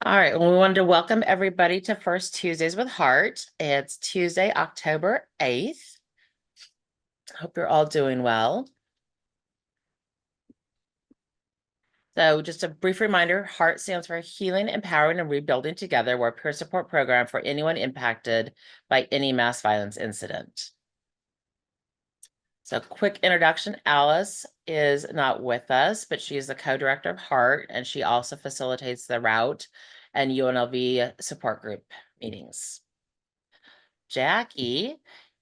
All right, well, we wanted to welcome everybody to First Tuesdays with Heart. It's Tuesday, October 8th. Hope you're all doing well. So just a brief reminder, HEART stands for Healing, Empowering, and Rebuilding Together. We're a peer support program for anyone impacted by any mass violence incident. So quick introduction, Alice is not with us, but she is the co-director of HEART, and she also facilitates the route and UNLV support group meetings. Jackie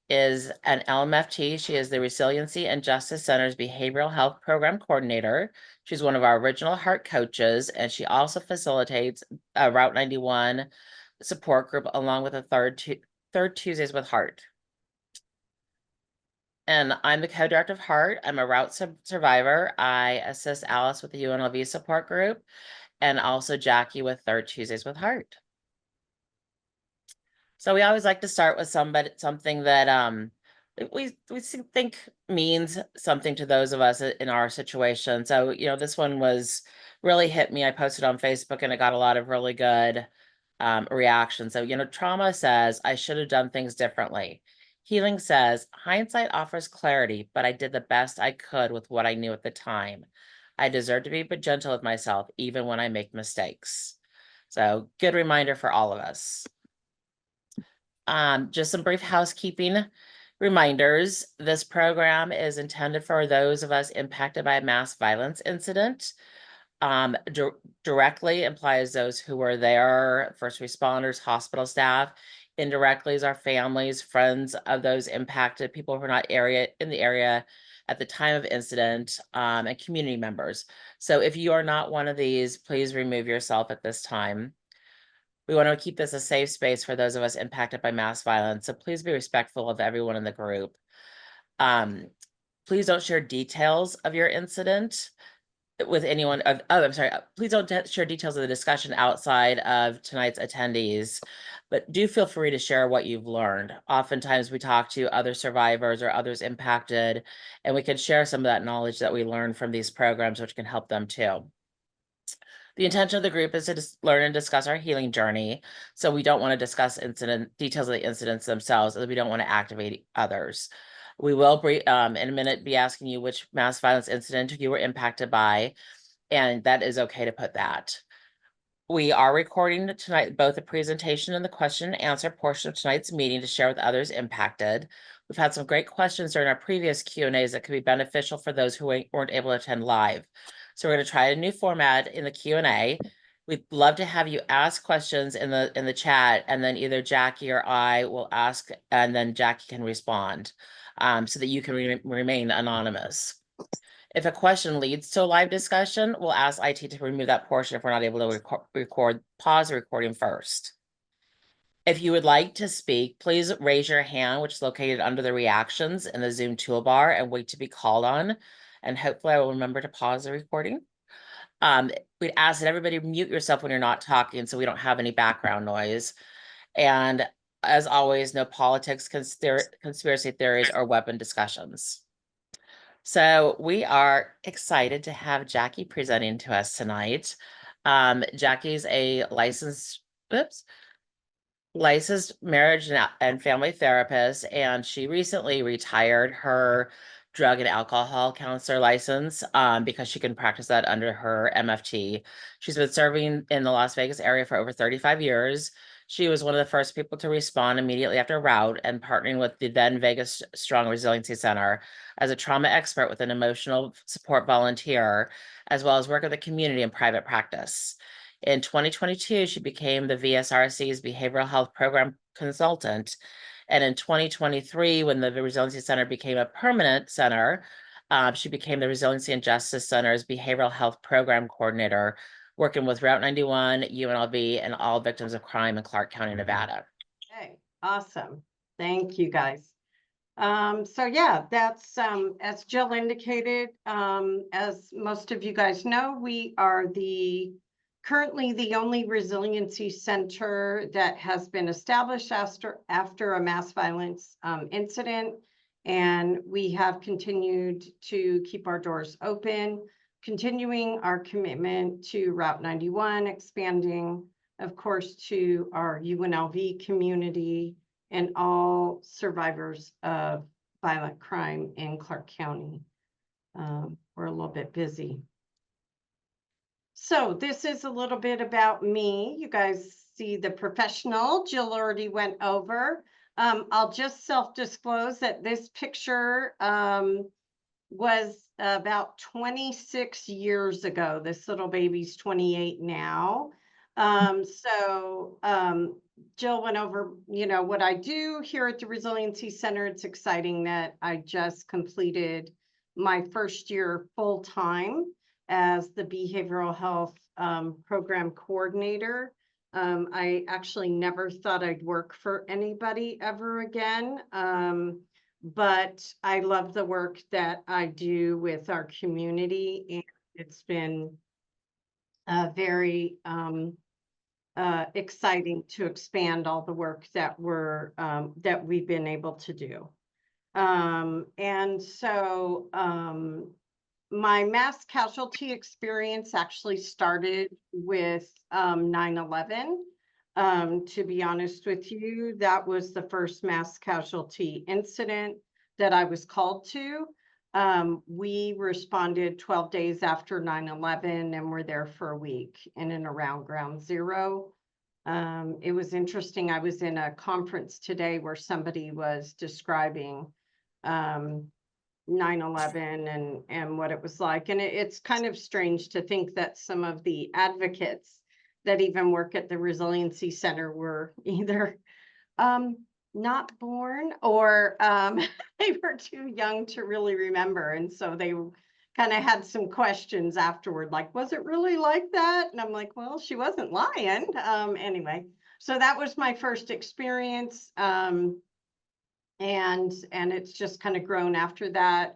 is an LMFT. She is the Resiliency and Justice Center's Behavioral Health Program Coordinator. She's one of our original HEART coaches, and she also facilitates a Route 91 support group along with a third Tuesdays with HEART. And I'm the co-director of HEART. I'm a route survivor. I assist Alice with the UNLV support group and also Jackie with Third Tuesdays with HEART. So we always like to start with something that we think means something to those of us in our situation. So, this one was really hit me. I posted on Facebook and it got a lot of really good reactions. So, trauma says, I should have done things differently. Healing says, hindsight offers clarity, but I did the best I could with what I knew at the time. I deserve to be gentle with myself, even when I make mistakes. So good reminder for all of us. Just some brief housekeeping reminders. This program is intended for those of us impacted by a mass violence incident. Directly implies those who were there, first responders, hospital staff. Indirectly is our families, friends of those impacted, people who are not in the area at the time of incident, and community members. So if you are not one of these, please remove yourself at this time. We want to keep this a safe space for those of us impacted by mass violence, so please be respectful of everyone in the group. Please don't share details of your incident with anyone. I'm sorry. Please don't share details of the discussion outside of tonight's attendees, but do feel free to share what you've learned. Oftentimes we talk to other survivors or others impacted, and we can share some of that knowledge that we learned from these programs, which can help them too. The intention of the group is to learn and discuss our healing journey. So we don't want to discuss details of the incidents themselves, as we don't want to activate others. We will in a minute be asking you which mass violence incident you were impacted by, and that is okay to put that. We are recording tonight both the presentation and the question and answer portion of tonight's meeting to share with others impacted. We've had some great questions during our previous Q&As that could be beneficial for those who weren't able to attend live. So we're going to try a new format in the Q&A. We'd love to have you ask questions in the chat, and then either Jackie or I will ask, and then Jackie can respond, so that you can remain anonymous. If a question leads to a live discussion, we'll ask IT to remove that portion if we're not able to pause the recording first. If you would like to speak, please raise your hand, which is located under the reactions in the Zoom toolbar, and wait to be called on. And hopefully I will remember to pause the recording. We'd ask that everybody mute yourself when you're not talking so we don't have any background noise. And as always, no politics, conspiracy theories, or weapon discussions. So we are excited to have Jackie presenting to us tonight. Jackie's a licensed marriage and family therapist, and she recently retired her drug and alcohol counselor license because she can practice that under her MFT. She's been serving in the Las Vegas area for over 35 years. She was one of the first people to respond immediately after route, and partnering with the then Vegas Strong Resiliency Center as a trauma expert with an emotional support volunteer, as well as work with the community in private practice. In 2022, she became the VSRC's Behavioral Health Program Consultant. And in 2023, when the Resiliency Center became a permanent center, she became the Resiliency and Justice Center's Behavioral Health Program Coordinator, working with Route 91, UNLV, and all victims of crime in Clark County, Nevada. Okay, awesome. Thank you, guys. So yeah, that's as Jill indicated, as most of you guys know, we are currently the only resiliency center that has been established after a mass violence incident. And we have continued to keep our doors open, continuing our commitment to Route 91, expanding of course, to our UNLV community and all survivors of violent crime in Clark County. We're a little bit busy. So this is a little bit about me. You guys see the professional. Jill already went over. I'll just self-disclose that this picture was about 26 years ago. This little baby's 28 now. Jill went over, what I do here at the Resiliency Center. It's exciting that I just completed my first year full-time as the behavioral health program coordinator. I actually never thought I'd work for anybody ever again. But I love the work that I do with our community, and it's been very exciting to expand all the work that we've been able to do. My mass casualty experience actually started with 9/11. To be honest with you, that was the first mass casualty incident that I was called to. We responded 12 days after 9/11 and were there for a week in and around Ground Zero. It was interesting. I was in a conference today where somebody was describing 9/11 and what it was like. And it's kind of strange to think that some of the advocates that even work at the Resiliency Center were either not born or they were too young to really remember. And so they kind of had some questions afterward, like, was it really like that? And I'm like, well, she wasn't lying. Anyway, so that was my first experience. And it's just kind of grown after that.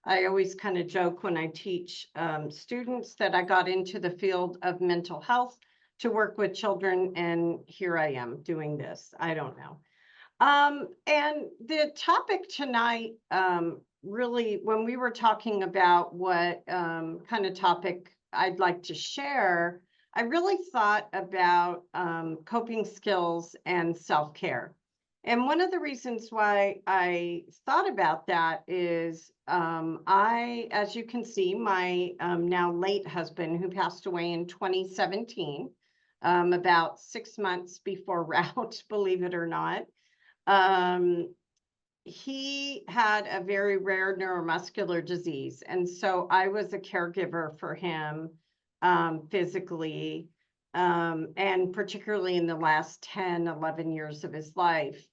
I always kind of joke when I teach students that I got into the field of mental health to work with children, and here I am doing this. I don't know. And the topic tonight, really, when we were talking about what kind of topic I'd like to share, I really thought about coping skills and self-care. And one of the reasons why I thought about that is as you can see, my now late husband, who passed away in 2017, about 6 months before route, believe it or not, he had a very rare neuromuscular disease. And so I was a caregiver for him physically, and particularly in the last 10, 11 years of his life.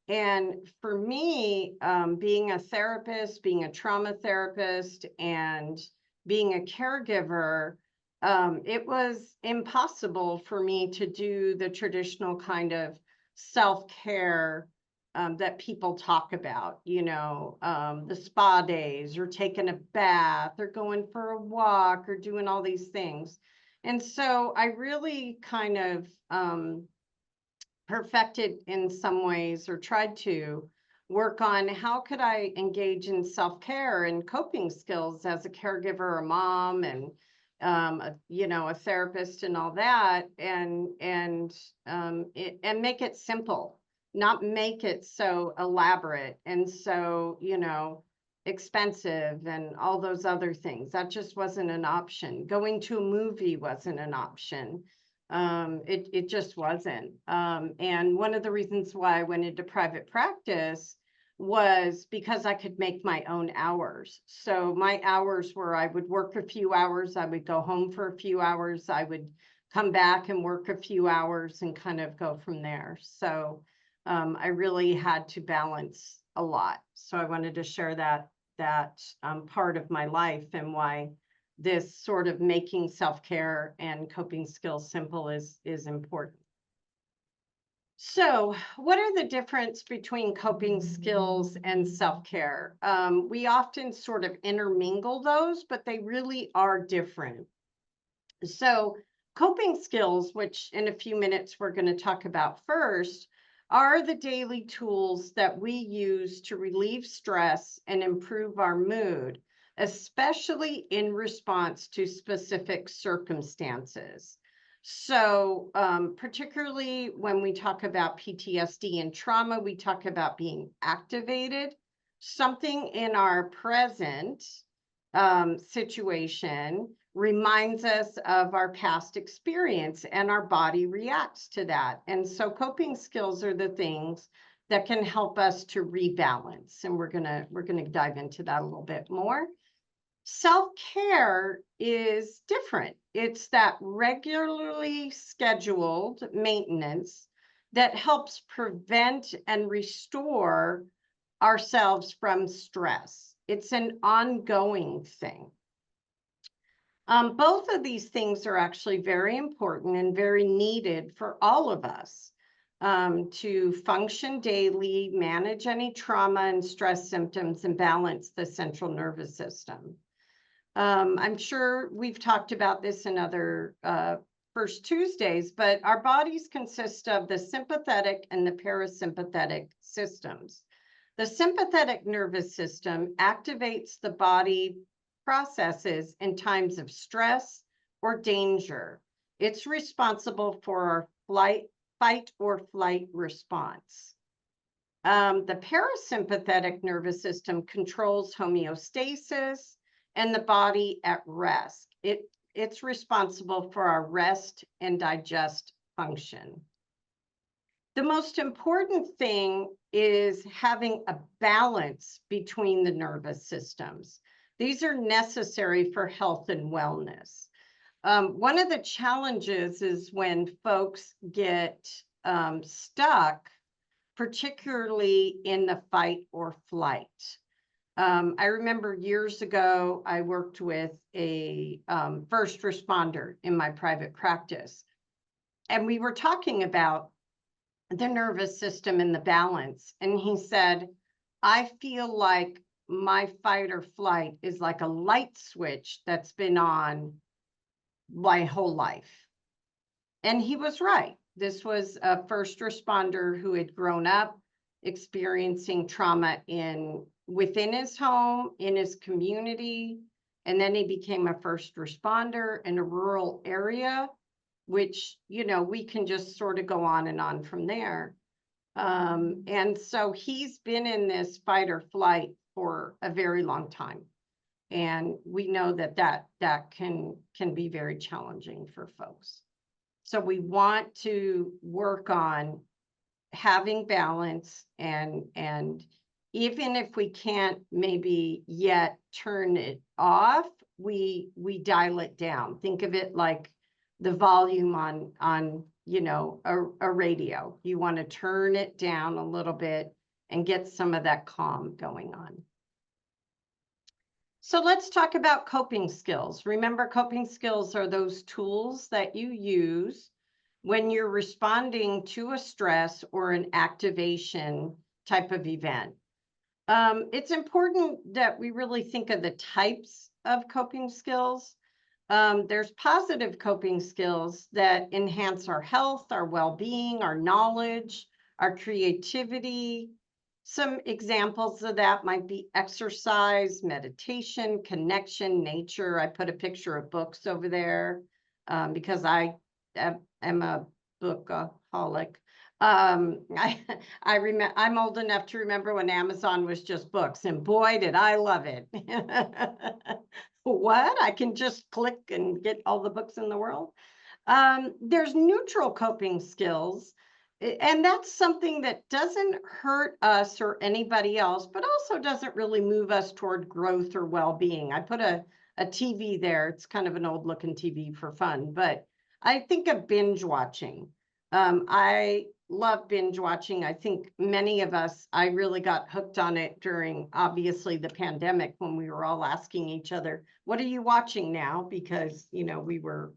And for me, being a therapist, being a trauma therapist, and being a caregiver, it was impossible for me to do the traditional kind of self-care that people talk about, the spa days, or taking a bath, or going for a walk, or doing all these things. And so I really kind of perfected in some ways, or tried to work on how could I engage in self-care and coping skills as a caregiver, a mom, and a therapist, and all that, and make it simple, not make it so elaborate and so expensive and all those other things. That just wasn't an option. Going to a movie wasn't an option. It just wasn't. And one of the reasons why I went into private practice was because I could make my own hours. So my hours were, I would work a few hours, I would go home for a few hours, I would come back and work a few hours, and kind of go from there. So I really had to balance a lot. So I wanted to share that part of my life, and why this sort of making self-care and coping skills simple is important. So what are the difference between coping skills and self-care? We often sort of intermingle those, but they really are different. So coping skills, which in a few minutes we're going to talk about first, are the daily tools that we use to relieve stress and improve our mood, especially in response to specific circumstances. So particularly when we talk about PTSD and trauma, we talk about being activated. Something in our present situation reminds us of our past experience, and our body reacts to that. And so coping skills are the things that can help us to rebalance. And we're gonna dive into that a little bit more. Self-care is different. It's that regularly scheduled maintenance that helps prevent and restore ourselves from stress. It's an ongoing thing. Both of these things are actually very important and very needed for all of us to function daily, manage any trauma and stress symptoms, and balance the central nervous system. I'm sure we've talked about this in other First Tuesdays, but our bodies consist of the sympathetic and the parasympathetic systems. The sympathetic nervous system activates the body processes in times of stress or danger. It's responsible for our fight or flight response. The parasympathetic nervous system controls homeostasis and the body at rest. It's responsible for our rest and digest function. The most important thing is having a balance between the nervous systems. These are necessary for health and wellness. One of the challenges is when folks get stuck, particularly in the fight or flight. I remember years ago, I worked with a first responder in my private practice, and we were talking about the nervous system and the balance. And he said, I feel like my fight or flight is like a light switch that's been on my whole life. And he was right. This was a first responder who had grown up experiencing trauma within his home, in his community, and then he became a first responder in a rural area, which, you know, we can just sort of go on and on from there. And so he's been in this fight or flight for a very long time. And we know that can be very challenging for folks. So we want to work on having balance, and even if we can't maybe yet turn it off, we dial it down. Think of it like the volume on you know, a radio. You want to turn it down a little bit and get some of that calm going on. So let's talk about coping skills. Remember, coping skills are those tools that you use when you're responding to a stress or an activation type of event. It's important that we really think of the types of coping skills. There's positive coping skills that enhance our health, our well-being, our knowledge, our creativity. Some examples of that might be exercise, meditation, connection, nature. I put a picture of books over there because I am a bookaholic. I remember, I'm old enough to remember when Amazon was just books, and boy, did I love it. What? I can just click and get all the books in the world. There's neutral coping skills, and that's something that doesn't hurt us or anybody else, but also doesn't really move us toward growth or well-being. I put a TV there. It's kind of an old looking TV for fun, but I think of binge watching. I love binge watching. I think many of us, I really got hooked on it during, obviously, the pandemic, when we were all asking each other, what are you watching now? Because, you know, we were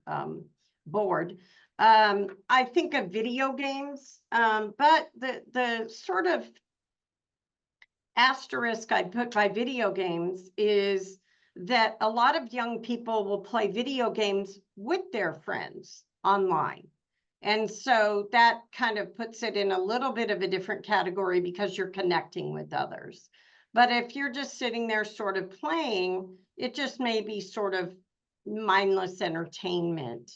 bored. I think of video games, but the sort of asterisk I put by video games is that a lot of young people will play video games with their friends online. And so that kind of puts it in a little bit of a different category because you're connecting with others. But if you're just sitting there sort of playing, it just may be sort of mindless entertainment.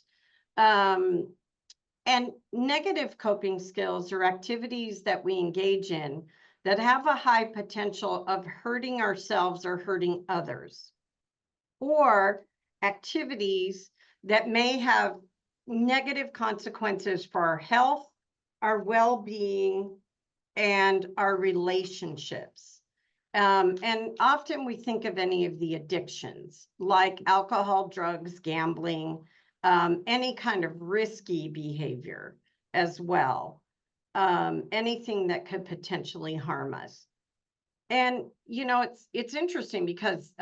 And negative coping skills are activities that we engage in that have a high potential of hurting ourselves or hurting others, or activities that may have negative consequences for our health, our well-being, and our relationships. And often we think of any of the addictions like alcohol, drugs, gambling, any kind of risky behavior as well, anything that could potentially harm us. And it's interesting because,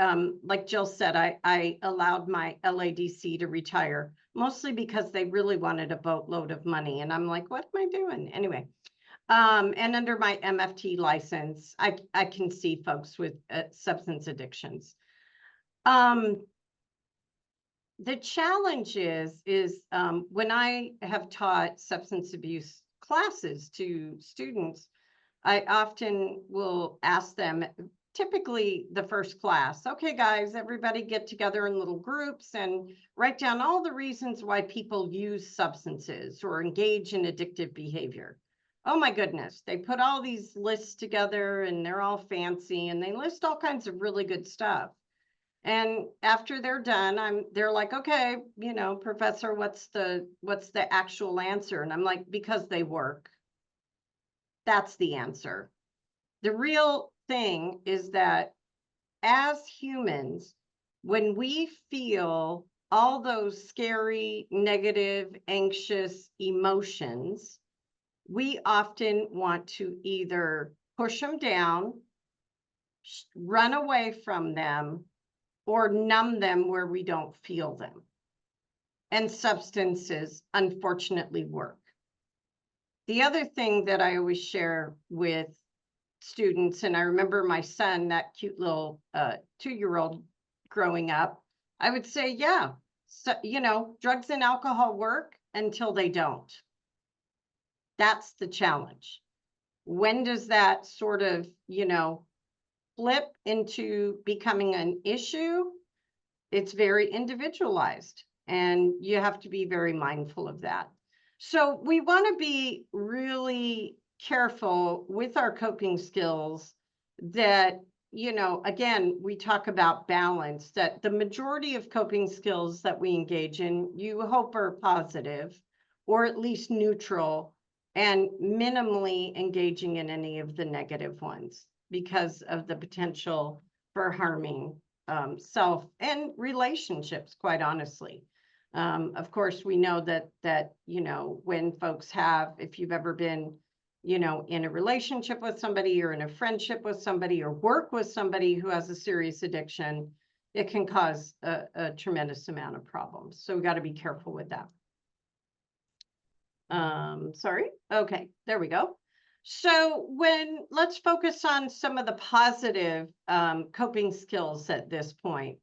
like Jill said, I allowed my LADC to retire mostly because they really wanted a boatload of money, and I'm like, what am I doing anyway? And under my MFT license, I can see folks with substance addictions. The challenge is when I have taught substance abuse classes to students, I often will ask them, typically the first class, okay, guys, everybody get together in little groups and write down all the reasons why people use substances or engage in addictive behavior. Oh my goodness, they put all these lists together and they're all fancy and they list all kinds of really good stuff. And after they're done, they're like, okay, professor, what's the actual answer? And I'm like, because they work. That's the answer. The real thing is that as humans, when we feel all those scary, negative, anxious emotions, we often want to either push them down, run away from them, or numb them where we don't feel them. And substances, unfortunately, work. The other thing that I always share with students, and I remember my son, that cute little 2-year-old growing up, I would say, yeah, so, drugs and alcohol work until they don't. That's the challenge. When does that sort of, flip into becoming an issue? It's very individualized, and you have to be very mindful of that. So we want to be really careful with our coping skills that, again, we talk about balance, that the majority of coping skills that we engage in, you hope are positive or at least neutral and minimally engaging in any of the negative ones because of the potential for harming self and relationships, quite honestly. Of course, we know that when folks have, if you've ever been, in a relationship with somebody or in a friendship with somebody or work with somebody who has a serious addiction, it can cause a tremendous amount of problems. So we got to be careful with that. Sorry. Okay, there we go. So let's focus on some of the positive coping skills at this point.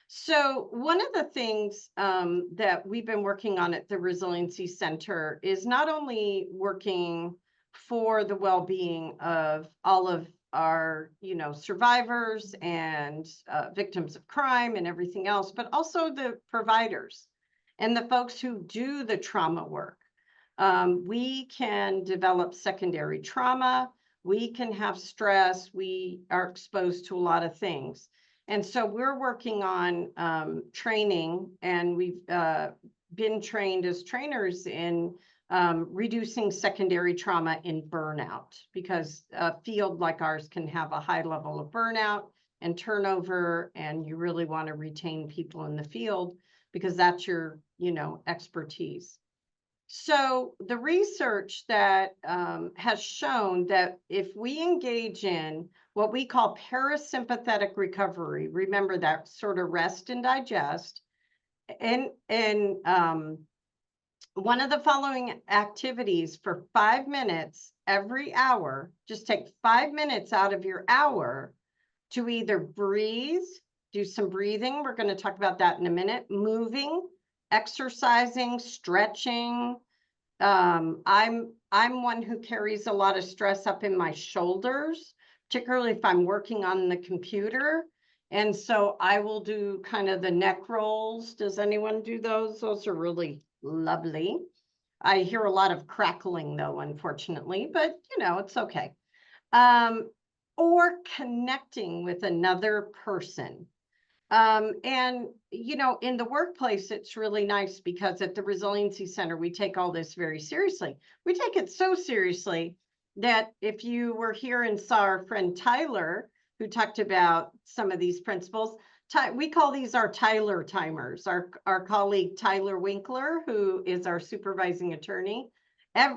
So one of the things that we've been working on at the Resiliency Center is not only working for the well-being of all of our, survivors and victims of crime and everything else, but also the providers and the folks who do the trauma work. We can develop secondary trauma. We can have stress. We are exposed to a lot of things. And so we're working on training, and we've been trained as trainers in reducing secondary trauma in burnout, because a field like ours can have a high level of burnout and turnover, and you really want to retain people in the field because that's your, expertise. So the research that has shown that if we engage in what we call parasympathetic recovery, remember that sort of rest and digest, and one of the following activities for 5 minutes every hour, just take 5 minutes out of your hour to either breathe, do some breathing. We're going to talk about that in a minute. Moving, exercising, stretching. I'm one who carries a lot of stress up in my shoulders, particularly if I'm working on the computer. And so I will do kind of the neck rolls. Does anyone do those? Those are really, Lovely. I hear a lot of crackling though, unfortunately, but you know, it's okay. Or connecting with another person. And you know, in the workplace, it's really nice because at the Resiliency Center, we take all this very seriously. We take it so seriously that if you were here and saw our friend Tyler, who talked about some of these principles, we call these our Tyler timers. Our colleague Tyler Winkler, who is our supervising attorney,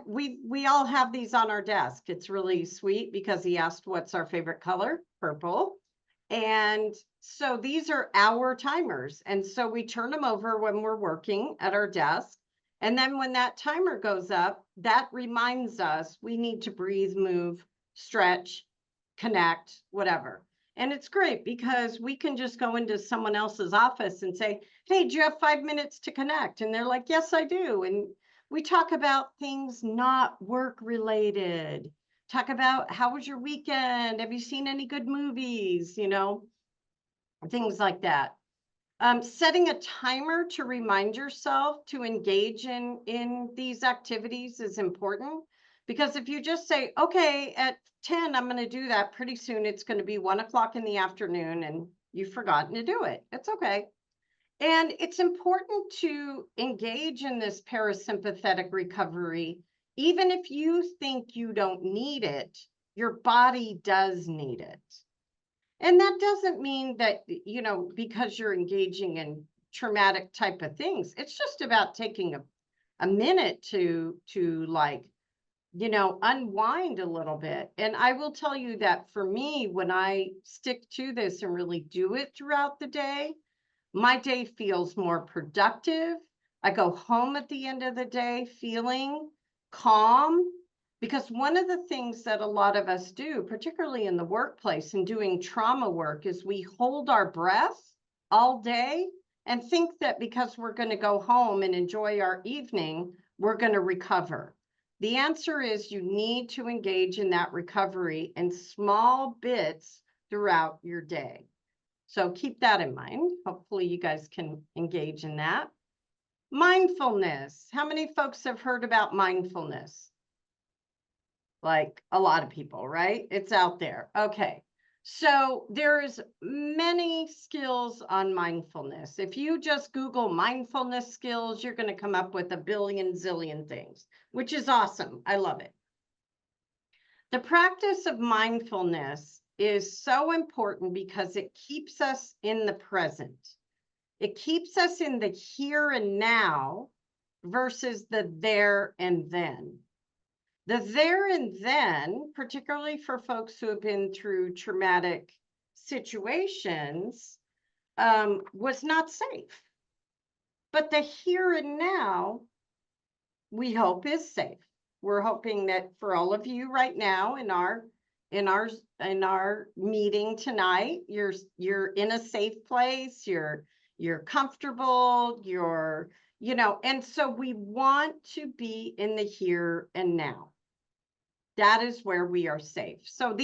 we all have these on our desk. It's really sweet because he asked what's our favorite color, purple. And so these are our timers. And so we turn them over when we're working at our desk. And then when that timer goes up, that reminds us we need to breathe, move, stretch, connect, whatever. And it's great because we can just go into someone else's office and say, hey, do you have 5 minutes to connect? And they're like, yes, I do. And we talk about things not work related. Talk about how was your weekend? Have you seen any good movies? You know, things like that. Setting a timer to remind yourself to engage in these activities is important, because if you just say, okay, at 10, I'm going to do that, pretty soon it's going to be 1 o'clock in the afternoon and you've forgotten to do it. It's okay. And it's important to engage in this parasympathetic recovery. Even if you think you don't need it, your body does need it. And that doesn't mean that, you know, because you're engaging in traumatic type of things, it's just about taking a minute to like, you know, unwind a little bit. And I will tell you that for me, when I stick to this and really do it throughout the day, my day feels more productive. I go home at the end of the day feeling calm, because one of the things that a lot of us do, particularly in the workplace and doing trauma work, is we hold our breath all day and think that because we're going to go home and enjoy our evening, we're going to recover. The answer is you need to engage in that recovery in small bits throughout your day. So keep that in mind. Hopefully you guys can engage in that. Mindfulness. How many folks have heard about mindfulness? Like a lot of people, right? It's out there. Okay. So there's many skills on mindfulness. If you just Google mindfulness skills, you're going to come up with a billion zillion things, which is awesome. I love it. The practice of mindfulness is so important because it keeps us in the present. It keeps us in the here and now versus the there and then. The there and then, particularly for folks who have been through traumatic situations, was not safe. But the here and now, we hope, is safe. We're hoping that for all of you right now in our meeting tonight, you're in a safe place, you're comfortable, you know, and so we want to be in the here and now. That is where we are safe. So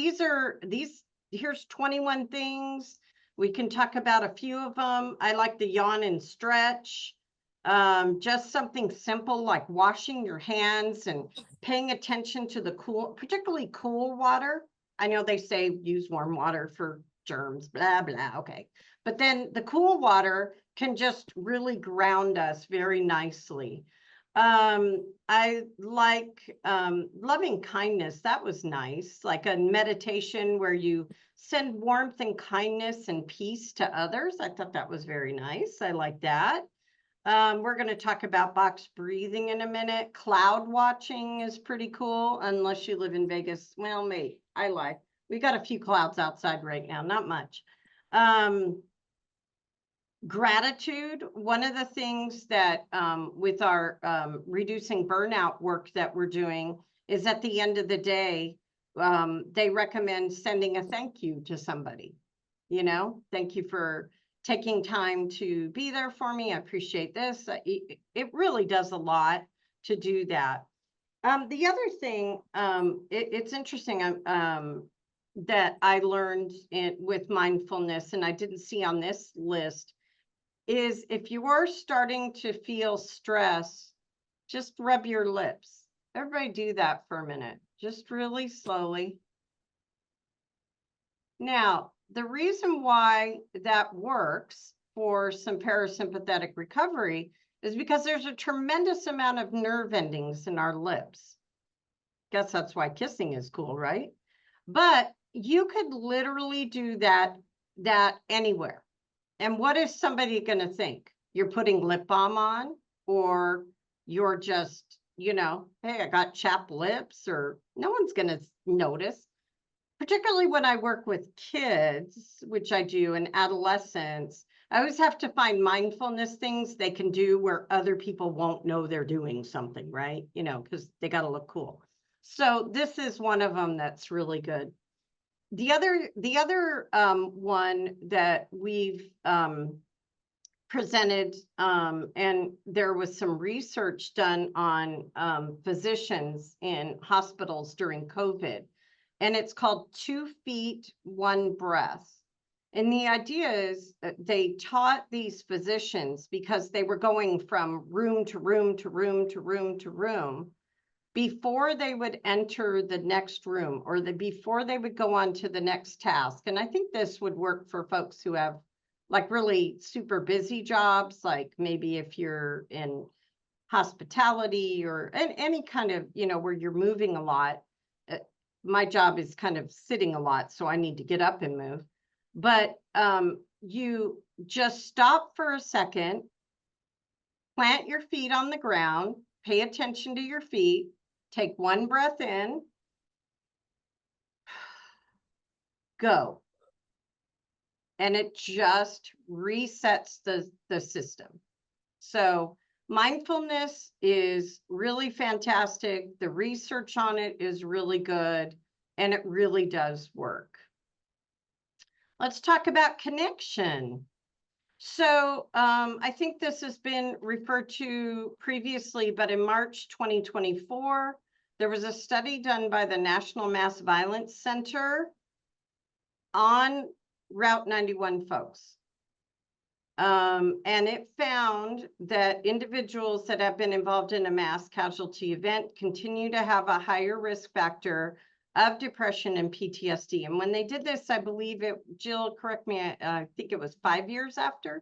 here's 21 things. We can talk about a few of them. I like the yawn and stretch. Just something simple like washing your hands and paying attention to the particularly cool water. I know they say use warm water for germs, blah, blah, okay. But then the cool water can just really ground us very nicely. I like loving kindness. That was nice. Like a meditation where you send warmth and kindness and peace to others. I thought that was very nice. I like that. We're going to talk about box breathing in a minute. Cloud watching is pretty cool, unless you live in Vegas. Well, mate, I lie. We got a few clouds outside right now, not much. Gratitude. One of the things that with our reducing burnout work that we're doing is at the end of the day, they recommend sending a thank you to somebody. You know, thank you for taking time to be there for me. I appreciate this. It really does a lot to do that. The other thing, it's interesting that I learned with mindfulness, and I didn't see on this list, is if you are starting to feel stress, Just rub your lips. Everybody do that for a minute, just really slowly. Now, the reason why that works for some parasympathetic recovery is because there's a tremendous amount of nerve endings in our lips. Guess that's why kissing is cool, right? But you could literally do that anywhere. And what is somebody going to think? You're putting lip balm on, or you're just, hey, I got chapped lips, or no one's going to notice. Particularly when I work with kids, which I do, and adolescents, I always have to find mindfulness things they can do where other people won't know they're doing something, right? Because they got to look cool. So this is one of them that's really good. The other one that we've presented, and there was some research done on physicians in hospitals during COVID, and it's called 2 feet, 1 breath. And the idea is that they taught these physicians, because they were going from room to room to room to room to room, before they would enter the next room, or before they would go on to the next task. And I think this would work for folks who have like really super busy jobs, like maybe if you're in hospitality or any kind of, where you're moving a lot. My job is kind of sitting a lot, so I need to get up and move. But you just stop for a second, plant your feet on the ground, pay attention to your feet, take 1 breath in, go. And it just resets the system. So mindfulness is really fantastic. The research on it is really good, and it really does work. Let's talk about connection. So I think this has been referred to previously, but in March 2024, there was a study done by the National Mass Violence Center on Route 91 folks. And it found that individuals that have been involved in a mass casualty event continue to have a higher risk factor of depression and PTSD. And when they did this, I believe Jill, correct me, I think it was 5 years after.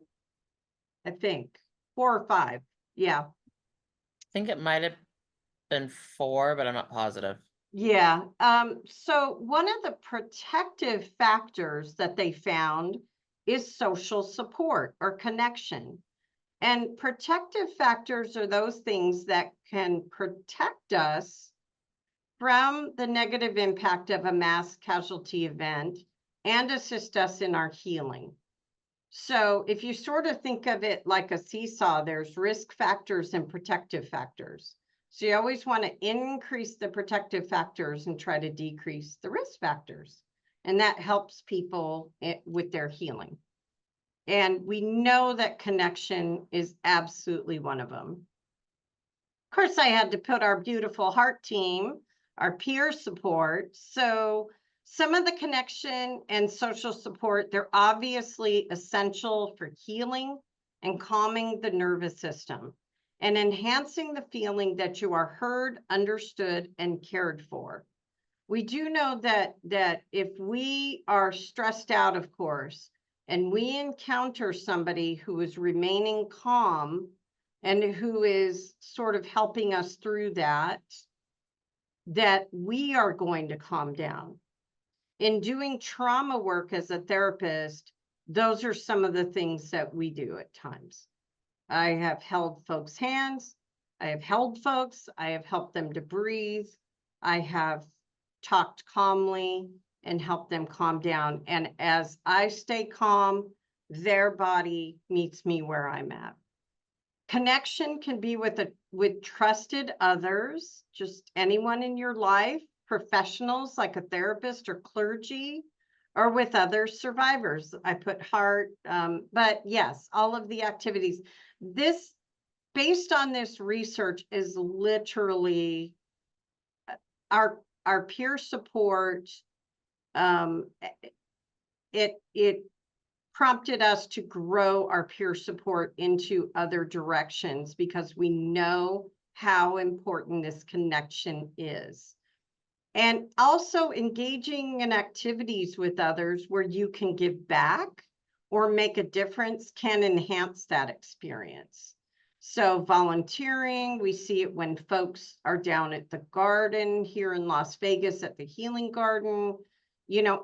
I think 4 or 5. Yeah. I think it might have been 4, but I'm not positive. Yeah. So one of the protective factors that they found is social support or connection. And protective factors are those things that can protect us from the negative impact of a mass casualty event and assist us in our healing. So if you sort of think of it like a seesaw, there's risk factors and protective factors. So you always want to increase the protective factors and try to decrease the risk factors. And that helps people with their healing. And we know that connection is absolutely one of them. Of course, I had to put our beautiful heart team, our peer support. So some of the connection and social support, they're obviously essential for healing and calming the nervous system and enhancing the feeling that you are heard, understood, and cared for. We do know that if we are stressed out, of course, and we encounter somebody who is remaining calm and who is sort of helping us through that we are going to calm down. In doing trauma work as a therapist, those are some of the things that we do at times. I have held folks' hands. I have held folks. I have helped them to breathe. I have talked calmly and helped them calm down. And as I stay calm, their body meets me where I'm at. Connection can be with trusted others, just anyone in your life, professionals like a therapist or clergy, or with other survivors. I put heart, but yes, all of the activities. This, based on this research, is literally our peer support. It prompted us to grow our peer support into other directions because we know how important this connection is. And also engaging in activities with others where you can give back or make a difference can enhance that experience. So volunteering, we see it when folks are down at the garden here in Las Vegas at the Healing Garden,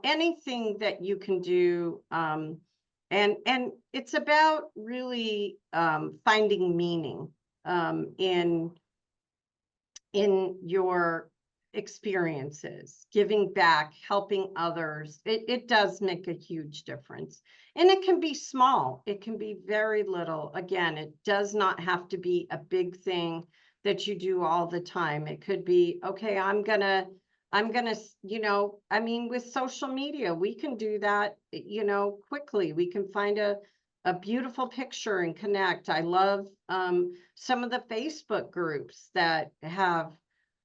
anything that you can do. And it's about really finding meaning in your experiences, giving back, helping others. It does make a huge difference. And it can be small, it can be very little. Again, it does not have to be a big thing that you do all the time. It could be, okay, I'm gonna, with social media, we can do that, quickly. We can find a beautiful picture and connect. I love some of the Facebook groups that have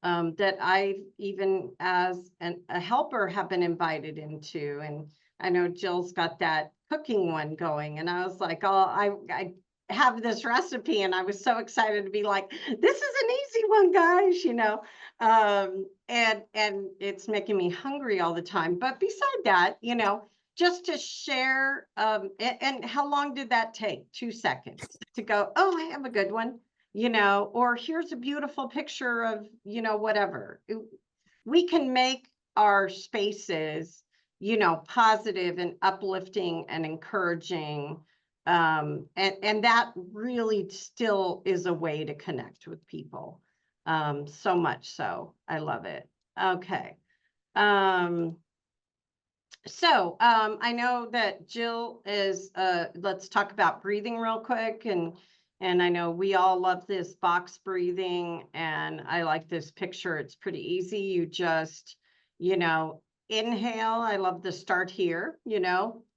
that I even as a helper have been invited into. And I know Jill's got that cooking one going. And I was like, oh, I have this recipe, and I was so excited to be like, this is an easy one, guys, and it's making me hungry all the time. But beside that, just to share, and how long did that take? 2 seconds to go, oh, I have a good one, or here's a beautiful picture of, whatever. We can make our spaces, positive and uplifting and encouraging. And that really still is a way to connect with people. So much so, I love it. Okay. So I know that Jill is, let's talk about breathing real quick. And I know we all love this box breathing, and I like this picture. It's pretty easy. You just, inhale. I love the start here,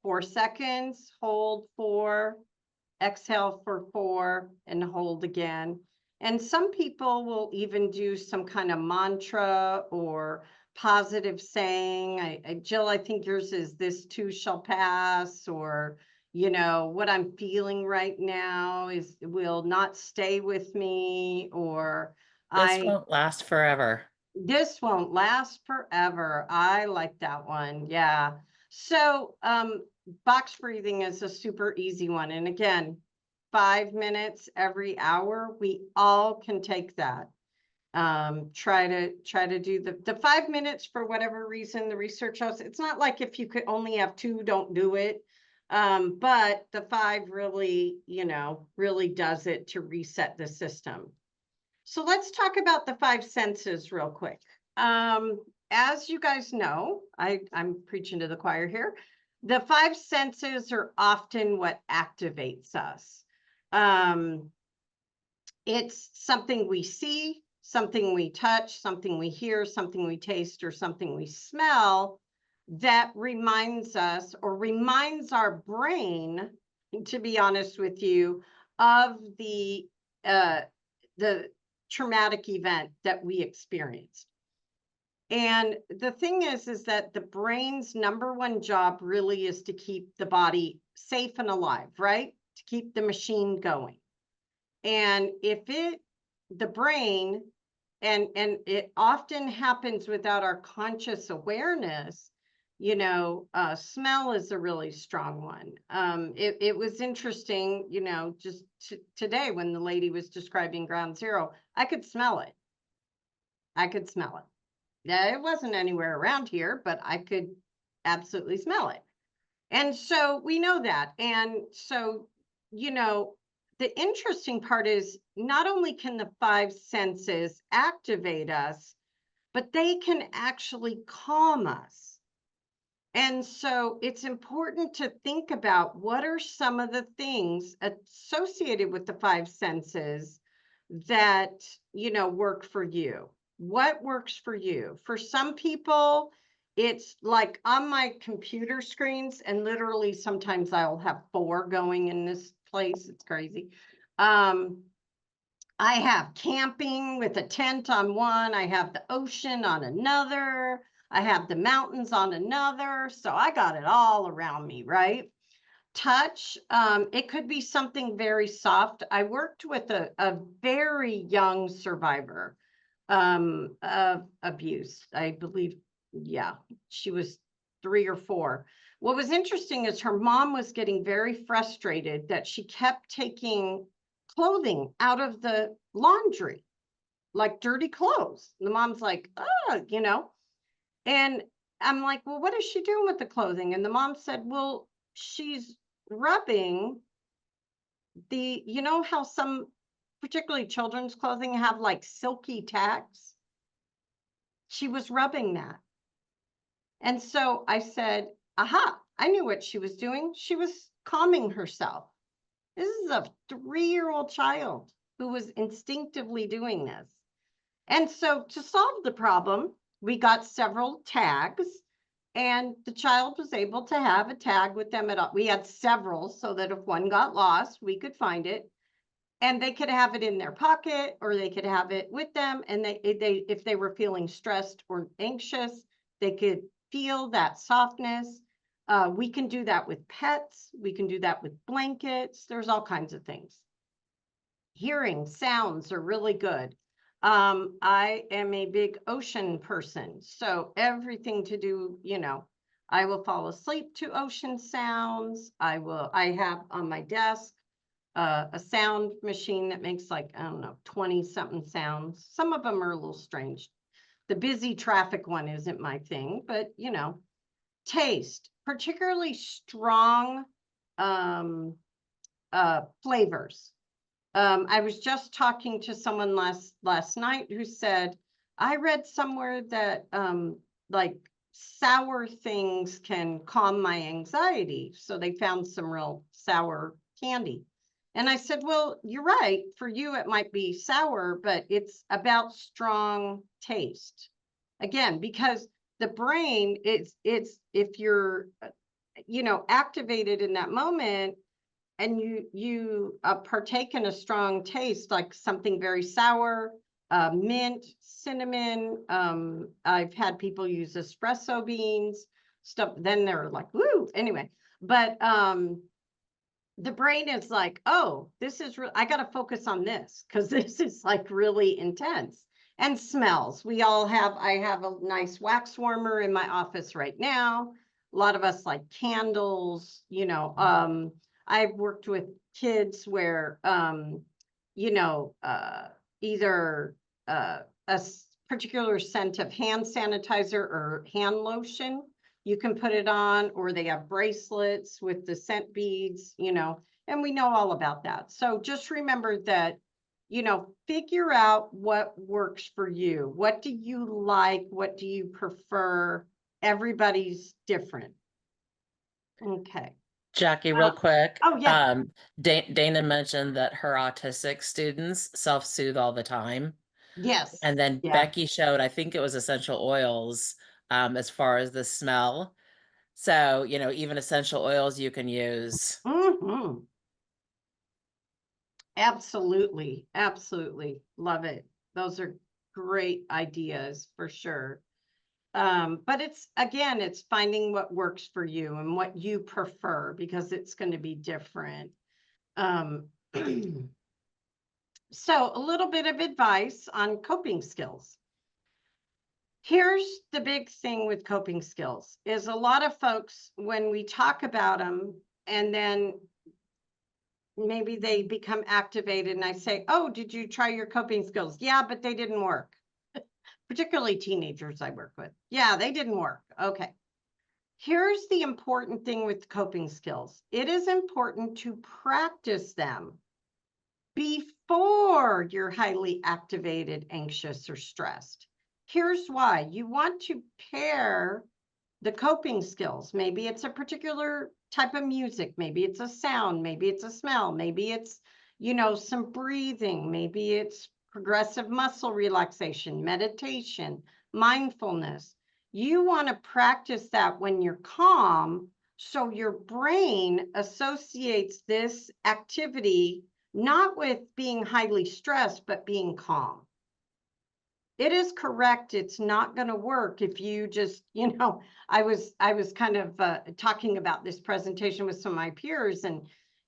4 seconds, hold 4, exhale for 4, and hold again. And some people will even do some kind of mantra or positive saying. Jill, I think yours is this too shall pass, or, what I'm feeling right now will not stay with me, or This won't last forever. this won't last forever. I like that one. Yeah. So box breathing is a super easy one. And again, 5 minutes every hour, we all can take that. Try to do the 5 minutes. For whatever reason, the research shows it's not like if you could only have 2, don't do it. But the 5 really, really does it to reset the system. So let's talk about the 5 senses real quick. As you guys know, I'm preaching to the choir here. The 5 senses are often what activates us. It's something we see, something we touch, something we hear, something we taste, or something we smell that reminds us, or reminds our brain, to be honest with you, of the traumatic event that we experienced. And the thing is that the brain's #1 job really is to keep the body safe and alive, right? To keep the machine going. And if the brain, and it often happens without our conscious awareness, smell is a really strong one. It was interesting, just today when the lady was describing Ground Zero, I could smell it. I could smell it. Yeah, it wasn't anywhere around here, but I could absolutely smell it. And so we know that. And so, the interesting part is not only can the 5 senses activate us, but they can actually calm us. And so it's important to think about what are some of the things associated with the 5 senses that, work for you. What works for you? For some people, it's like on my computer screens, and literally sometimes I'll have 4 going in this place. It's crazy. I have camping with a tent on one. I have the ocean on another. I have the mountains on another. So I got it all around me, right? touch, it could be something very soft. I worked with a very young survivor of abuse. I believe, yeah, she was 3 or 4. What was interesting is her mom was getting very frustrated that she kept taking clothing out of the laundry, like dirty clothes. The mom's like, oh, and I'm like, well, what is she doing with the clothing? And the mom said, well, she's rubbing how some, particularly children's clothing, have like silky tags? She was rubbing that. And so I said, aha, I knew what she was doing. She was calming herself. This is a 3-year-old child who was instinctively doing this. And so to solve the problem, we got several tags, and the child was able to have a tag with them at all. We had several so that if one got lost, we could find it. And they could have it in their pocket, or they could have it with them. And if they were feeling stressed or anxious, they could feel that softness. We can do that with pets. We can do that with blankets. There's all kinds of things. Hearing sounds are really good. I am a big ocean person, so everything to do, I will fall asleep to ocean sounds. I have on my desk a sound machine that makes like, I don't know, 20 something sounds. Some of them are a little strange. The busy traffic one isn't my thing, but taste, particularly strong flavors. I was just talking to someone last night who said, I read somewhere that like sour things can calm my anxiety. So they found some real sour candy. And I said, well, you're right. For you, it might be sour, but it's about strong taste. Again, because the brain, it's if you're, activated in that moment, and you partake in a strong taste, like something very sour, mint, cinnamon. I've had people use espresso beans, stuff. Then they're like, woo, anyway. But the brain is like, oh, this is real. I got to focus on this because this is like really intense. And smells. I have a nice wax warmer in my office right now. A lot of us like candles, I've worked with kids where, either a particular scent of hand sanitizer or hand lotion, you can put it on, or they have bracelets with the scent beads, and we know all about that. So just remember that, figure out what works for you. What do you like? What do you prefer? Everybody's different. Okay. Jackie, real quick, Oh, yeah. Dana mentioned that her autistic students self-soothe all the time. Yes. And then Yeah. Becky showed, I think it was essential oils, as far as the smell. So, even essential oils you can use. Mm-hmm. Absolutely. Absolutely. Love it. Those are great ideas for sure. But it's finding what works for you and what you prefer, because it's going to be different. So a little bit of advice on coping skills. Here's the big thing with coping skills is a lot of folks, when we talk about them and then maybe they become activated and I say, oh, did you try your coping skills? Yeah, but they didn't work. Particularly teenagers I work with. Yeah, they didn't work. Okay. Here's the important thing with coping skills. It is important to practice them before you're highly activated, anxious, or stressed. Here's why. You want to pair the coping skills. Maybe it's a particular type of music. Maybe it's a sound. Maybe it's a smell. Maybe it's, some breathing. Maybe it's progressive muscle relaxation, meditation, mindfulness. You want to practice that when you're calm, so your brain associates this activity not with being highly stressed, but being calm. it is correct. It's not going to work if you just, I was kind of talking about this presentation with some of my peers, and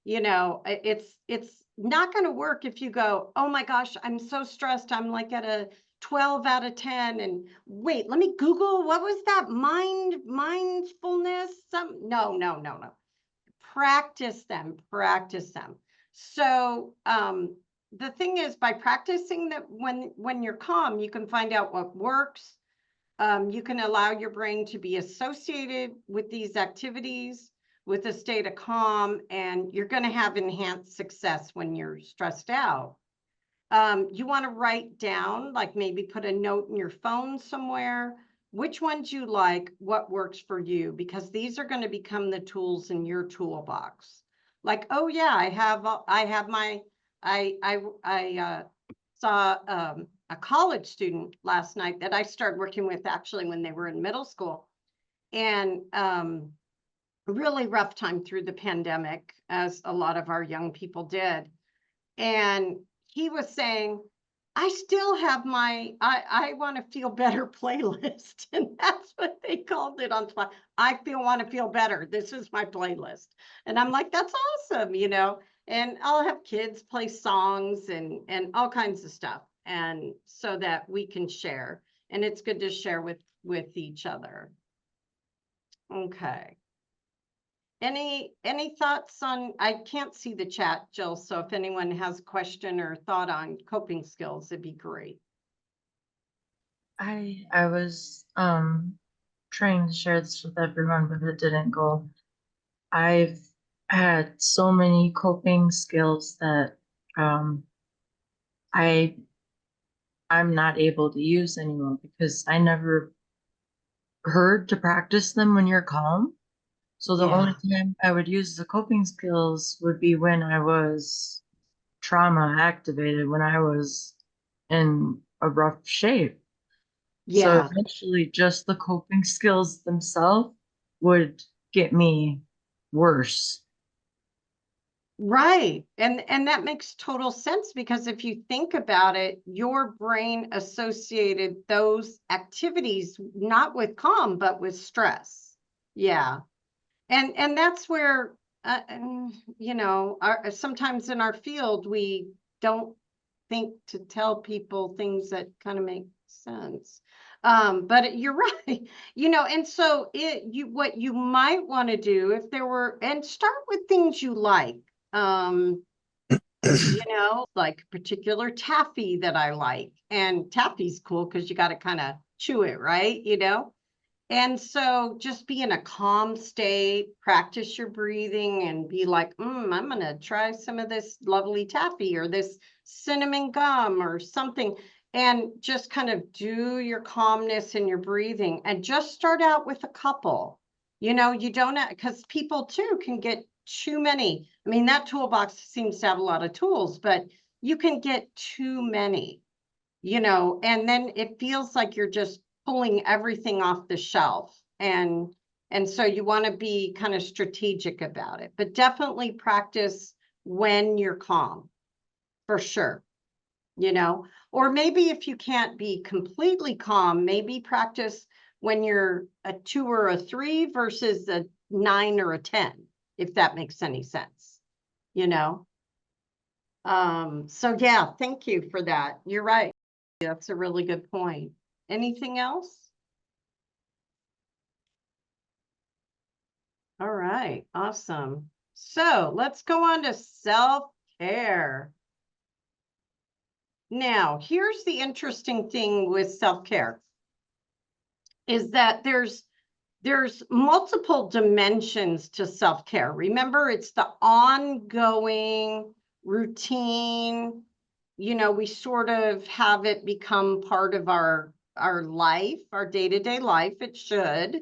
it's not going to work if you go, oh my gosh, I'm so stressed. I'm like at a 12 out of 10, and wait, let me Google, what was that? Mindfulness? No. Practice them. So, the thing is, by practicing that, when you're calm, you can find out what works. You can allow your brain to be associated with these activities with a state of calm, and you're going to have enhanced success when you're stressed out. You want to write down, like maybe put a note in your phone somewhere, which ones you like, what works for you, because these are going to become the tools in your toolbox. Like, oh yeah, I have my, I saw a college student last night that I started working with actually when they were in middle school, and really rough time through the pandemic, as a lot of our young people did. And he was saying, I still have my I want to feel better playlist. And that's what they called it on Spotify. Want to feel better. This is my playlist. And I'm like, that's awesome, And I'll have kids play songs and all kinds of stuff. And so that we can share. And it's good to share with each other. Okay. Any thoughts on, I can't see the chat, Jill, so if anyone has a question or thought on coping skills, it'd be great. I was trying to share this with everyone, but it didn't go. I've had so many coping skills that I'm not able to use anymore because I never heard to practice them when you're calm. So the only time I would use the coping skills would be when I was trauma activated, when I was in a rough shape. So Yeah, eventually just the coping skills themselves would get me worse. right. And that makes total sense, because if you think about it, your brain associated those activities not with calm, but with stress. Yeah. And that's where sometimes in our field we don't think to tell people things that kind of make sense. But you're right, and so what you might want to do, if there were, and start with things you like, like particular taffy that I like. And taffy's cool because you got to kind of chew it, right? And so just be in a calm state, practice your breathing, and be like, I'm going to try some of this lovely taffy or this cinnamon gum or something. And just kind of do your calmness in your breathing, and just start out with a couple. You don't, because people too can get too many. I mean, that toolbox seems to have a lot of tools, but you can get too many, and then it feels like you're just pulling everything off the shelf. And so you want to be kind of strategic about it, but definitely practice when you're calm, for sure. Or maybe if you can't be completely calm, maybe practice when you're a 2 or a 3 versus a 9 or a 10, if that makes any sense. So yeah, thank you for that. You're right. That's a really good point. Anything else? All right, awesome. So let's go on to self-care. Now, here's the interesting thing with self-care, is that there's multiple dimensions to self-care. Remember, it's the ongoing routine. We sort of have it become part of our life, our day-to-day life. It should.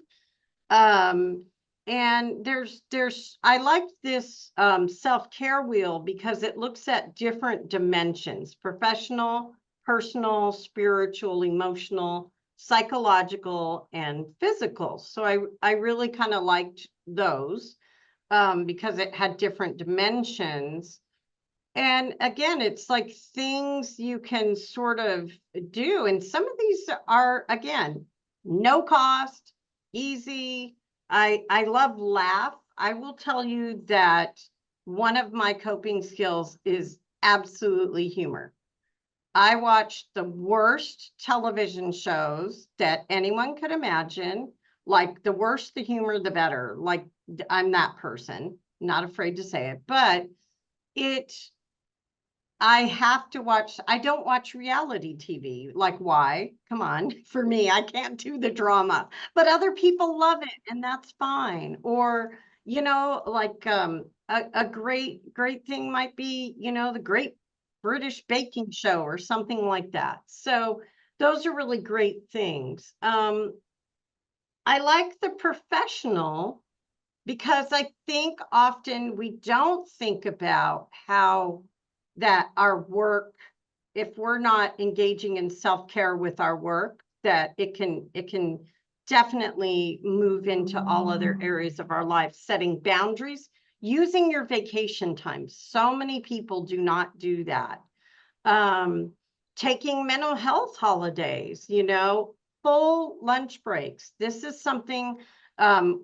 And I like this self-care wheel because it looks at different dimensions: professional, personal, spiritual, emotional, psychological, and physical. So I really kind of liked those because it had different dimensions. And again, it's like things you can sort of do. And some of these are, again, no cost, easy. I love laugh. I will tell you that one of my coping skills is absolutely humor. I watched the worst television shows that anyone could imagine. Like the worse the humor, the better. Like I'm that person, not afraid to say it, but it I have to watch, I don't watch reality TV. Like, why? Come on. For me, I can't do the drama, but other people love it, and that's fine. Or, like a great thing might be, the Great British Baking Show or something like that. So those are really great things. I like the professional because I think often we don't think about how that our work, if we're not engaging in self-care with our work, that it can definitely move into all other areas of our life, setting boundaries, using your vacation time. So many people do not do that. um, Taking mental health holidays, full lunch breaks. This is something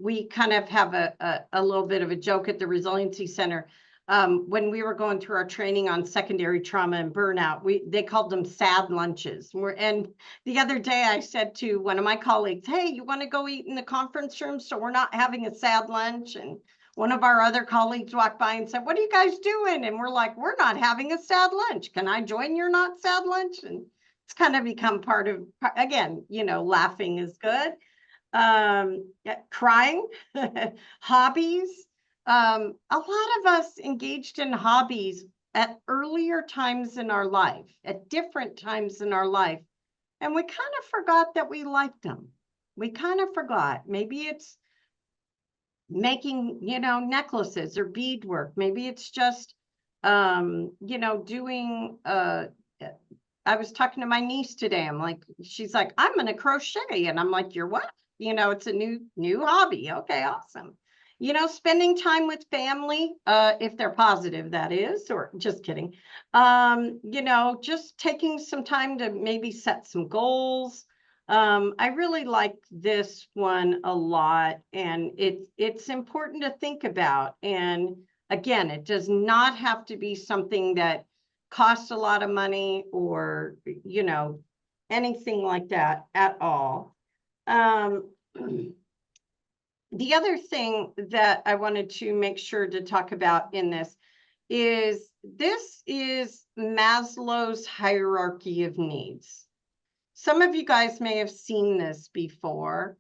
we kind of have a little bit of a joke at the Resiliency Center. When we were going through our training on secondary trauma and burnout, they called them sad lunches. And the other day I said to one of my colleagues, hey, you want to go eat in the conference room so we're not having a sad lunch? And one of our other colleagues walked by and said, what are you guys doing? And we're like, we're not having a sad lunch. Can I join your not sad lunch? And it's kind of become part of, again, laughing is good. Crying, hobbies. A lot of us engaged in hobbies at earlier times in our life, at different times in our life. And we kind of forgot that we liked them. We kind of forgot. Maybe it's making, necklaces or beadwork. Maybe it's just, doing, I was talking to my niece today. She's like, I'm going to crochet. And I'm like, you're what? It's a new hobby. Okay, awesome. Spending time with family, if they're positive, that is, or just kidding. Just taking some time to maybe set some goals. I really like this one a lot, and it's important to think about. And again, it does not have to be something that costs a lot of money or, anything like that at all. The other thing that I wanted to make sure to talk about in this is Maslow's hierarchy of needs. Some of you guys may have seen this before.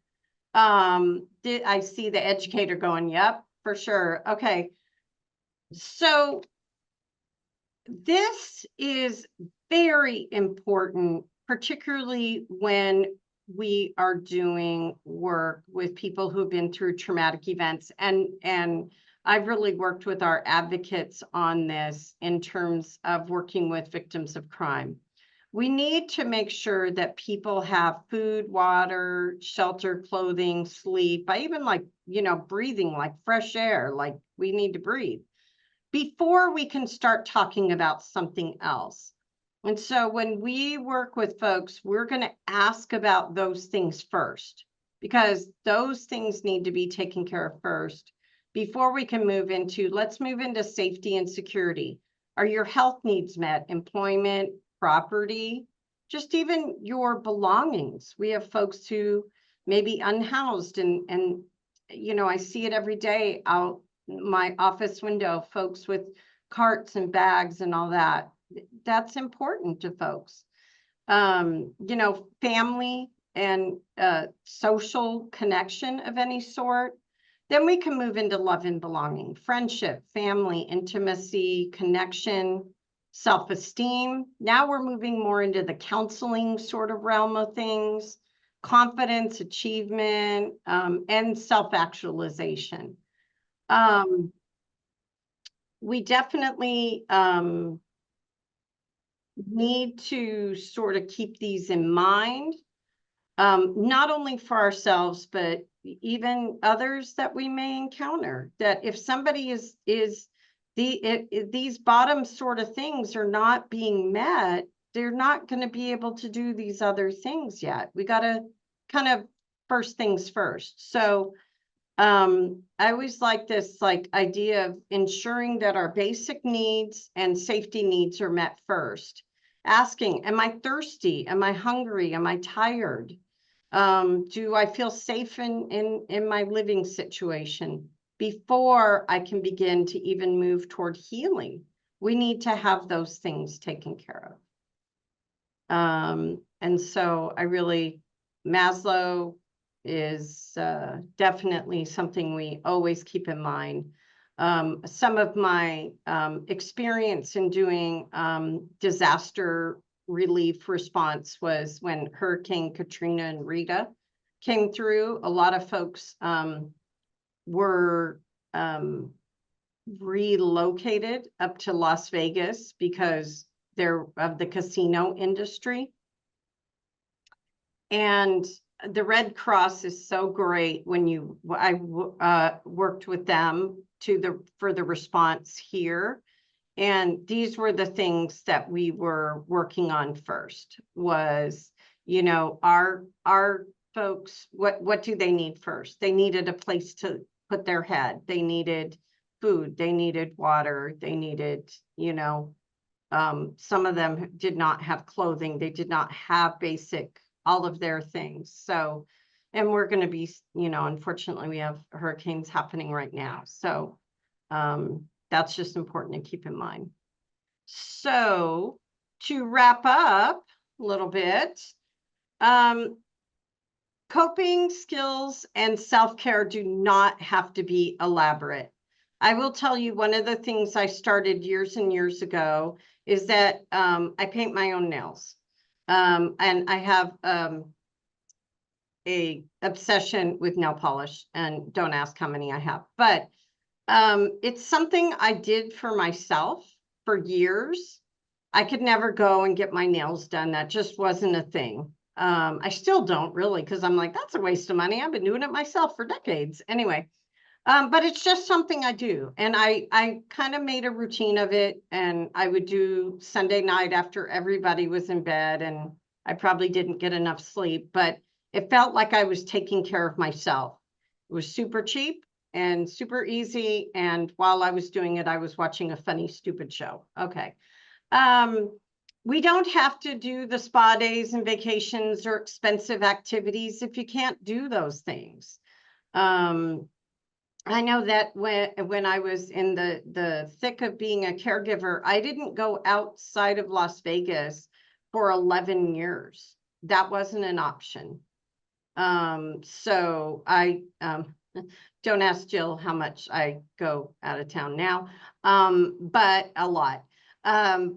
I see the educator going, yep, for sure. Okay. So this is very important, particularly when we are doing work with people who've been through traumatic events. And I've really worked with our advocates on this in terms of working with victims of crime. We need to make sure that people have food, water, shelter, clothing, sleep. I even like, breathing, like fresh air, like we need to breathe before we can start talking about something else. And so when we work with folks, we're going to ask about those things first, because those things need to be taken care of first before we can let's move into safety and security. Are your health needs met? Employment, property, just even your belongings. We have folks who may be unhoused and I see it every day out my office window, folks with carts and bags and all that. That's important to folks. Family and social connection of any sort. Then we can move into love and belonging, friendship, family, intimacy, connection, self-esteem. Now we're moving more into the counseling sort of realm of things, confidence, achievement, and self-actualization. We definitely need to sort of keep these in mind, not only for ourselves, but even others that we may encounter. That if somebody is these bottom sort of things are not being met, they're not going to be able to do these other things yet. We got to kind of first things first. So I always like this idea of ensuring that our basic needs and safety needs are met first. Asking, am I thirsty? Am I hungry? Am I tired? Do I feel safe in my living situation? Before I can begin to even move toward healing, we need to have those things taken care of. And so Maslow is definitely something we always keep in mind. Some of my experience in doing disaster relief response was when Hurricane Katrina and Rita came through. A lot of folks were relocated up to Las Vegas because they're of the casino industry. And the Red Cross is so great when I worked with them for the response here. And these were the things that we were working on first was, our folks, what do they need first? They needed a place to put their head. They needed food. They needed water. They needed, some of them did not have clothing. They did not have all of their things. So, and we're going to be, unfortunately we have hurricanes happening right now. So, that's just important to keep in mind. So to wrap up a little bit, coping skills and self-care do not have to be elaborate. I will tell you, one of the things I started years and years ago is that I paint my own nails. And I have a obsession with nail polish, and don't ask how many I have, but it's something I did for myself for years. I could never go and get my nails done. That just wasn't a thing. I still don't really, because I'm like, that's a waste of money. I've been doing it myself for decades. Anyway, but it's just something I do. And I kind of made a routine of it. And I would do Sunday night after everybody was in bed, and I probably didn't get enough sleep, but it felt like I was taking care of myself. It was super cheap and super easy. And while I was doing it, I was watching a funny, stupid show. Okay. We don't have to do the spa days and vacations or expensive activities if you can't do those things. I know that when I was in the thick of being a caregiver, I didn't go outside of Las Vegas for 11 years. That wasn't an option. So I don't ask Jill how much I go out of town now, but a lot. I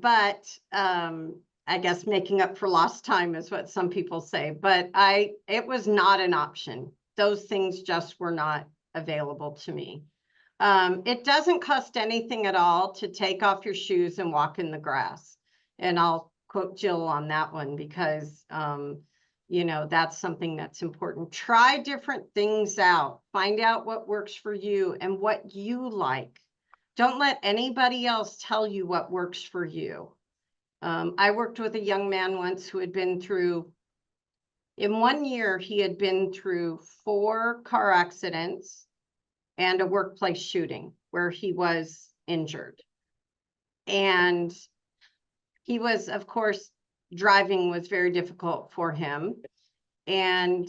guess making up for lost time is what some people say, but it was not an option. Those things just were not available to me. It doesn't cost anything at all to take off your shoes and walk in the grass. And I'll quote Jill on that one because, that's something that's important. Try different things out. Find out what works for you and what you like. Don't let anybody else tell you what works for you. I worked with a young man once who had been through, in 1 year, he had been through 4 car accidents and a workplace shooting where he was injured. And he was, of course, driving was very difficult for him. And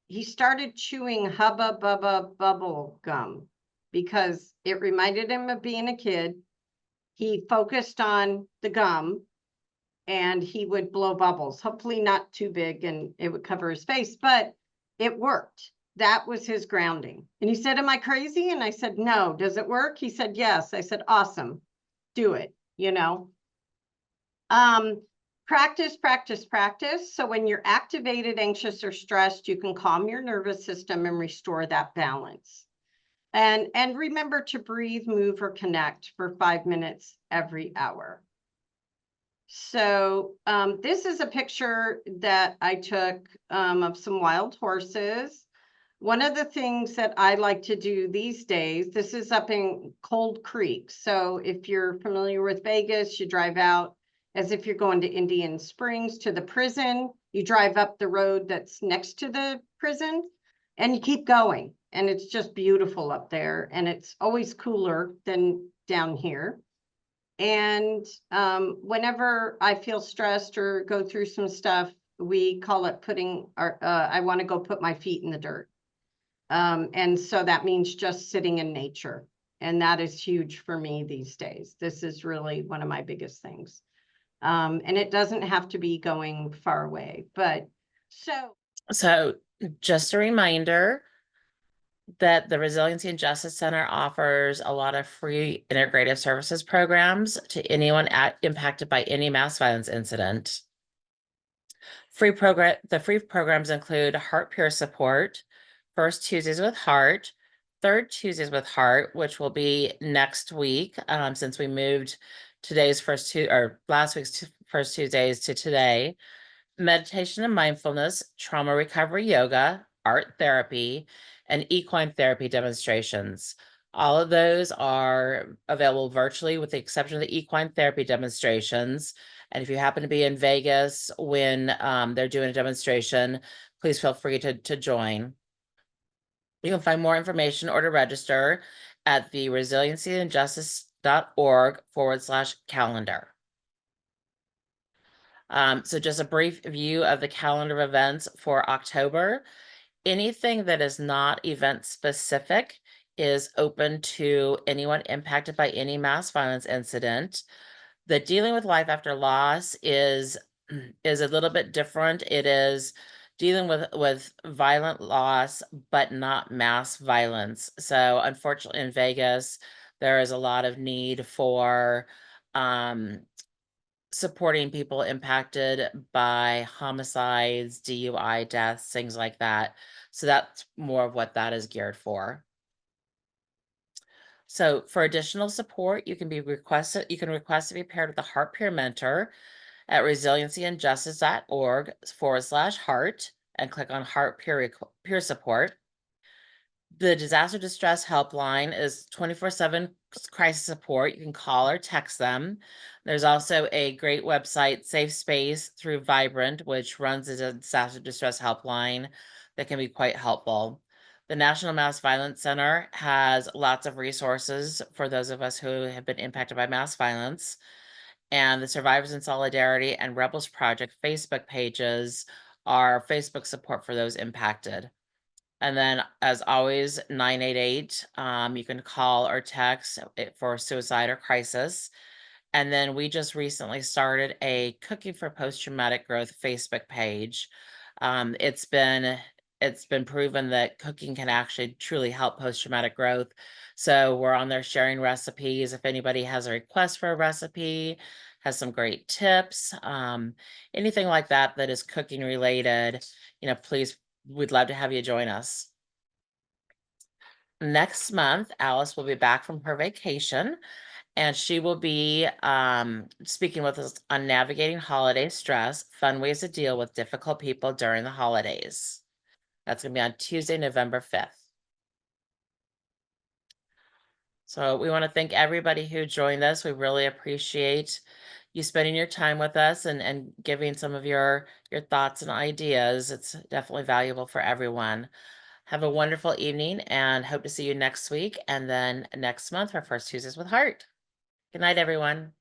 he started chewing Hubba Bubba bubble gum because it reminded him of being a kid. He focused on the gum and he would blow bubbles, hopefully not too big and it would cover his face, but it worked. That was his grounding. And he said, am I crazy? And I said, no. Does it work? He said, yes. I said, awesome. Do it, Practice, practice, practice. So when you're activated, anxious, or stressed, you can calm your nervous system and restore that balance. And remember to breathe, move, or connect for 5 minutes every hour. So this is a picture that I took of some wild horses. One of the things that I like to do these days, this is up in Cold Creek. So if you're familiar with Vegas, you drive out as if you're going to Indian Springs to the prison. You drive up the road that's next to the prison and you keep going. And it's just beautiful up there. And it's always cooler than down here. And whenever I feel stressed or go through some stuff, we call it putting our, I want to go put my feet in the dirt. And so that means just sitting in nature. And that is huge for me these days. This is really one of my biggest things. And it doesn't have to be going far away, but So just a reminder that the Resiliency and Justice Center offers a lot of free integrative services programs to anyone impacted by any mass violence incident. The free programs include Heart Peer Support, First Tuesdays with Heart, Third Tuesdays with Heart, which will be next week, since we moved last week's First Tuesdays to today. Meditation and mindfulness, trauma recovery yoga, art therapy, and equine therapy demonstrations. All of those are available virtually with the exception of the equine therapy demonstrations. And if you happen to be in Vegas when they're doing a demonstration, please feel free to join. You can find more information or to register at the resiliencyandjustice.org/calendar. So just a brief view of the calendar of events for October. Anything that is not event specific is open to anyone impacted by any mass violence incident. The dealing with life after loss is a little bit different. It is dealing with violent loss, but not mass violence. So unfortunately in Vegas, there is a lot of need for supporting people impacted by homicides, DUI deaths, things like that. So that's more of what that is geared for. So for additional support, you can request to be paired with a Heart Peer mentor at resiliencyandjustice.org/heart and click on Heart Peer Support. The disaster distress helpline is 24/7 crisis support. You can call or text them. There's also a great website, Safe Space, through Vibrant, which runs as a disaster distress helpline that can be quite helpful. The National Mass Violence Center has lots of resources for those of us who have been impacted by mass violence. And the Survivors in Solidarity and Rebels Project Facebook pages are Facebook support for those impacted. And then, as always, 988, you can call or text it for suicide or crisis. And then we just recently started a Cooking for Post-Traumatic Growth Facebook page. It's been proven that cooking can actually truly help post-traumatic growth. So we're on there sharing recipes. If anybody has a request for a recipe, has some great tips, anything like that that is cooking related, please, we'd love to have you join us. Next month, Alice will be back from her vacation and she will be speaking with us on navigating holiday stress, fun ways to deal with difficult people during the holidays. That's going to be on Tuesday, November 5th. So we want to thank everybody who joined us. We really appreciate you spending your time with us and giving some of your thoughts and ideas. It's definitely valuable for everyone. Have a wonderful evening and hope to see you next week and then next month for First Tuesdays with Heart. Good night, everyone.